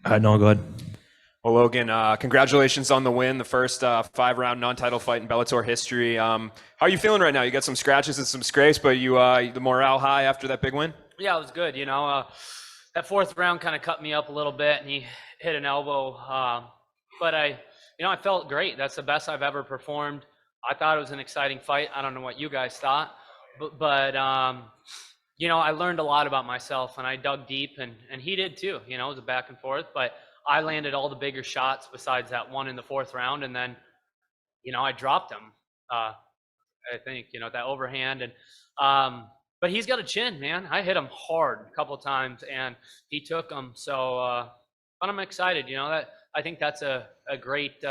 No, go ahead. Well, Logan, congratulations on the win, the first five-round non-title fight in Bellator history. How are you feeling right now? You got some scratches and some scrapes, but you the morale high after that big win? Yeah, it was good. That fourth round kind of cut me up a little bit, and he hit an elbow. But I felt great. That's the best I've ever performed. I thought it was an exciting fight. I don't know what you guys thought, but I learned a lot about myself, and I dug deep, and he did too. It was a back and forth, but I landed all the bigger shots besides that one in the fourth round, and then, I dropped him. I think, that overhand, and but he's got a chin, man. I hit him hard a couple of times, and he took them. So, but I'm excited. That I think that's a great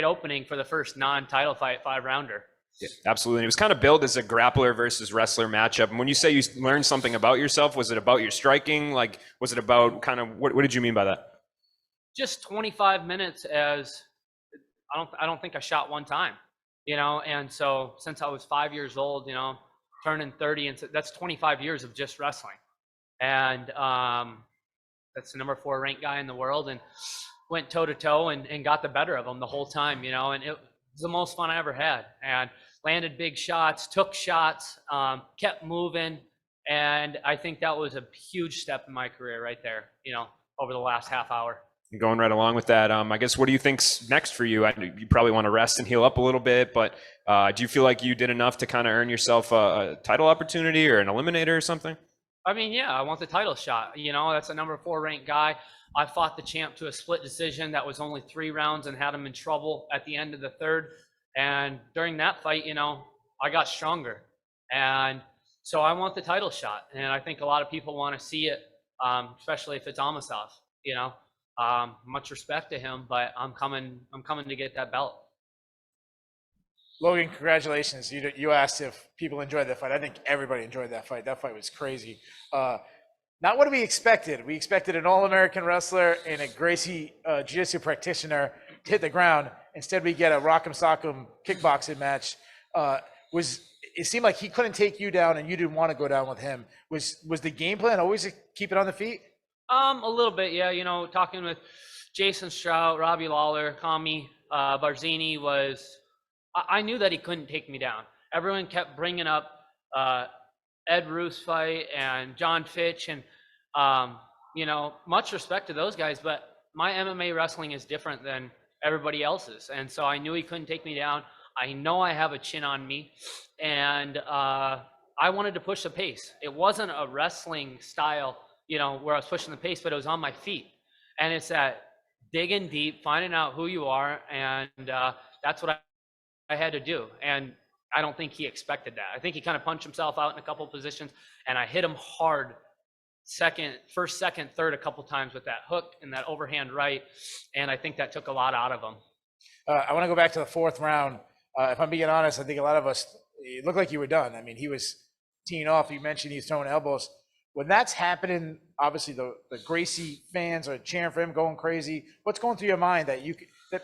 opening for the first non-title fight 5-rounder. Yeah, absolutely. And it was kind of billed as a grappler versus wrestler matchup. And when you say you learned something about yourself, was it about your striking? Like, was it about kind of what did you mean by that? Just 25 minutes as I don't think I shot one time, and so since I was 5 years old, turning 30, and that's 25 years of just wrestling. And that's the number 4 ranked guy in the world, and went toe to toe and got the better of him the whole time, and it was the most fun I ever had, and landed big shots, took shots, kept moving. And I think that was a huge step in my career right there, over the last half hour. Going right along with that, I guess, what do you think's next for you? You probably want to rest and heal up a little bit, but do you feel like you did enough to kind of earn yourself a title opportunity or an eliminator or something? I mean, yeah, I want the title shot. That's a number 4 ranked guy. I fought the champ to a split decision that was only 3 rounds and had him in trouble at the end of the third. And during that fight, I got stronger. And so I want the title shot. And I think a lot of people want to see it, especially if it's Amasov. Much respect to him, but I'm coming to get that belt. Logan, congratulations. You asked if people enjoyed that fight. I think everybody enjoyed that fight. That fight was crazy. Not what we expected. We expected an All-American wrestler and a Gracie Jiu-Jitsu practitioner to hit the ground. Instead, we get a Rock'em Sock'em kickboxing match. It seemed like he couldn't take you down, and you didn't want to go down with him. Was the game plan always to keep it on the feet? A little bit, yeah. Talking with Jason Strout, Robbie Lawler, Kami Barzini I knew that he couldn't take me down. Everyone kept bringing up Ed Roos fight and John Fitch, and much respect to those guys, but my MMA wrestling is different than everybody else's, and so I knew he couldn't take me down. I know I have a chin on me, and I wanted to push the pace. It wasn't a wrestling style, where I was pushing the pace, but it was on my feet. And it's that digging deep, finding out who you are, and that's what I had to do. And I don't think he expected that. I think he kind of punched himself out in a couple of positions, and I hit him hard first, second, third a couple times with that hook and that overhand right, and I think that took a lot out of him. I want to go back to the fourth round. If I'm being honest, I think a lot of us, it looked like you were done. I mean, he was teeing off. You mentioned he's throwing elbows. When that's happening, obviously the Gracie fans are cheering for him, going crazy. What's going through your mind that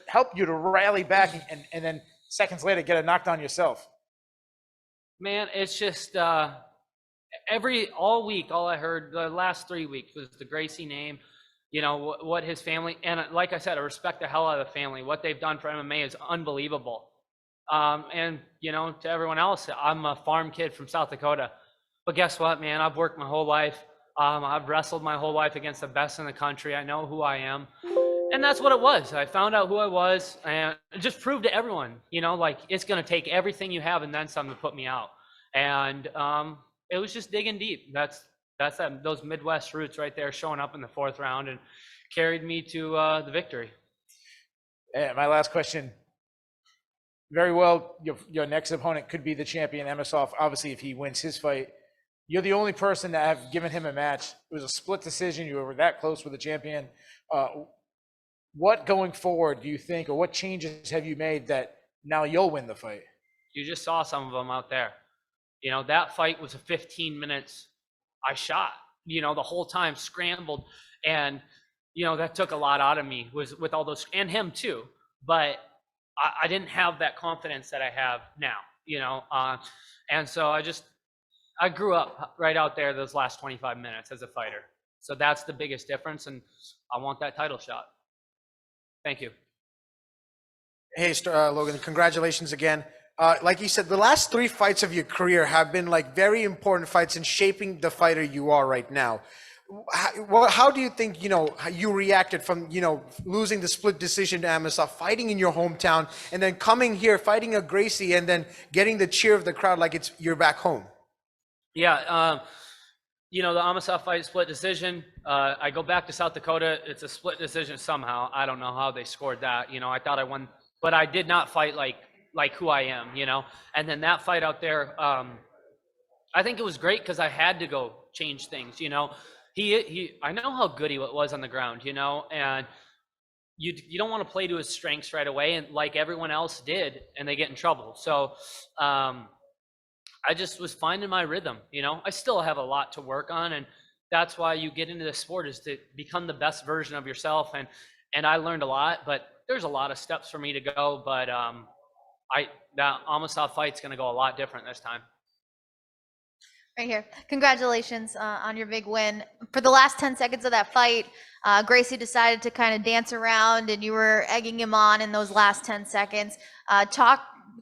helped you to rally back and then seconds later get a knockdown yourself? Man, it's just all week, all I heard the last 3 weeks was the Gracie name, what his family, and like I said, I respect the hell out of the family. What they've done for MMA is unbelievable. And to everyone else, I'm a farm kid from South Dakota. But guess what, man? I've worked my whole life. I've wrestled my whole life against the best in the country. I know who I am. And that's what it was. I found out who I was, and just proved to everyone, it's going to take everything you have and then some to put me out. And it was just digging deep. That's those Midwest roots right there showing up in the fourth round and carried me to the victory. And my last question. Very well, your next opponent could be the champion, Amasov. Obviously, if he wins his fight, you're the only person to have given him a match. It was a split decision. You were that close with the champion. What going forward do you think, or what changes have you made that now you'll win the fight? You just saw some of them out there. That fight was a 15 minutes. I shot, the whole time, scrambled, and that took a lot out of me, was with all those, and him too. But I didn't have that confidence that I have now, and so I grew up right out there those last 25 minutes as a fighter. So that's the biggest difference, and I want that title shot. Thank you. Hey, Logan, congratulations again. Like you said, the last 3 fights of your career have been like very important fights in shaping the fighter you are right now. How do you think, how you reacted from, losing the split decision to Amosov, fighting in your hometown, and then coming here, fighting a Gracie, and then getting the cheer of the crowd like you're back home? Yeah, the Amosov fight split decision. I go back to South Dakota. It's a split decision somehow. I don't know how they scored that. I thought I won, but I did not fight like who I am. And then that fight out there, I think it was great because I had to go change things. I know how good he was on the ground. And you don't want to play to his strengths right away, and like everyone else did, and they get in trouble. So I just was finding my rhythm. I still have a lot to work on, and that's why you get into this sport, is to become the best version of yourself. And I learned a lot, but there's a lot of steps for me to go. But that Amosov fight's going to go a lot different this time. Right here. Congratulations on your big win. For the last 10 seconds of that fight, Gracie decided to kind of dance around, and you were egging him on in those last 10 seconds. Talk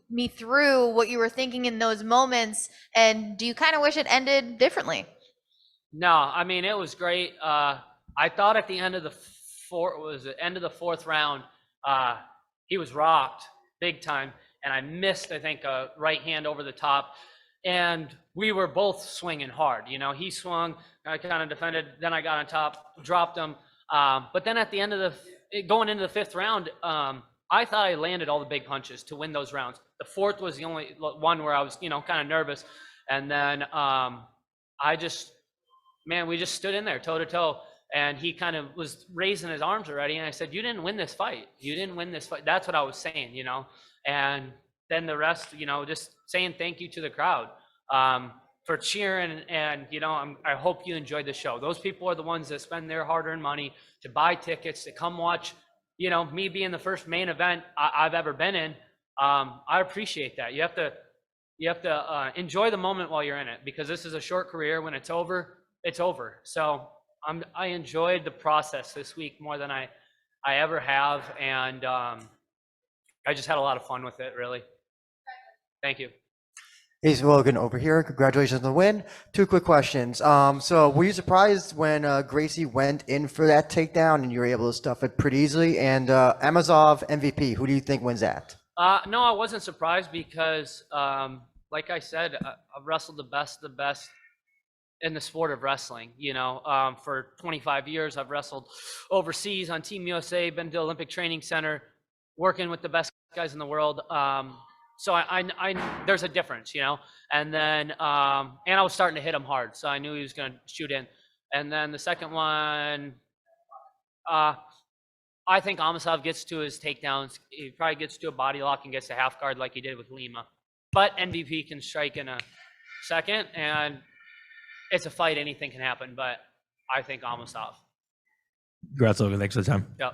me through what you were thinking in those moments, and do you kind of wish it ended differently? No, I mean, it was great. I thought at the end of the fourth round, he was rocked big time, and I missed, I think, a right hand over the top. And we were both swinging hard. He swung, I kind of defended, then I got on top, dropped him. But then at the end of going into the 5th round, I thought I landed all the big punches to win those rounds. The 4th was the only one where I was, kind of nervous. And then we just stood in there toe to toe. And he kind of was raising his arms already. And I said, you didn't win this fight. You didn't win this fight. That's what I was saying, And then the rest, just saying thank you to the crowd for cheering. And, I hope you enjoyed the show. Those people are the ones that spend their hard-earned money to buy tickets, to come watch, me being the first main event I've ever been in. I appreciate that. You have to enjoy the moment while you're in it, because this is a short career. When it's over, it's over. So I enjoyed the process this week more than I ever have. And I just had a lot of fun with it, really. Thank you. Hey, Logan over here. Congratulations on the win. 2 quick questions. So were you surprised when Gracie went in for that takedown and you were able to stuff it pretty easily? And Amosov MVP, who do you think wins that? No, I wasn't surprised because, like I said, I've wrestled the best of the best in the sport of wrestling. For 25 years, I've wrestled overseas on Team USA, been to Olympic Training Center, working with the best guys in the world. So I there's a difference, and then, and I was starting to hit him hard. So I knew he was going to shoot in. And then the second one, I think Amosov gets to his takedowns. He probably gets to a body lock and gets a half guard like he did with Lima. But MVP can strike in a second, and it's a fight. Anything can happen, but I think Amosov. Congrats, Logan. Thanks for the time. Yep.